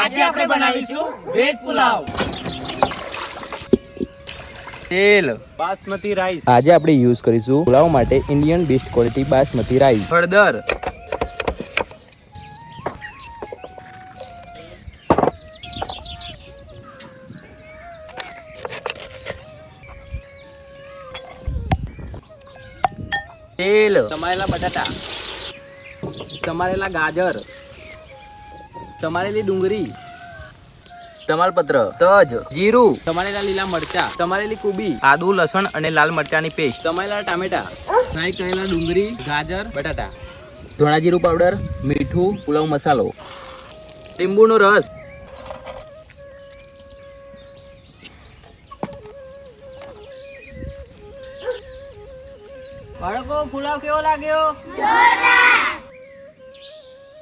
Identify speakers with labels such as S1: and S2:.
S1: આજે આપણે બનાવીશું વેજ પુલાવ.
S2: તેલ,
S1: બાસમતી રાઈસ,
S2: આજે આપણે યુઝ કરીશું પુલાવ માટે Indian best quality basmati rice. હળદર, તેલ,
S1: સમારેલા બટાટા,
S2: સમારેલા ગાજર, સમારેલી ડુંગળી, તમાલપત્ર, તજ, જીરું,
S1: સમારેલા લીલા મરચા,
S2: સમારેલી કુબી, આદુ, લસણ અને લાલ મરચાની પેસ્ટ,
S1: સમારેલા ટામેટા,
S2: ફ્રાય કરેલા ડુંગળી,
S1: ગાજર, બટાટા,
S2: ધોળા જીરું પાવડર, મીઠું, પુલાવ મસાલો, લીંબુનો રસ.
S1: બાળકો પુલાવ કેવો લાગ્યો?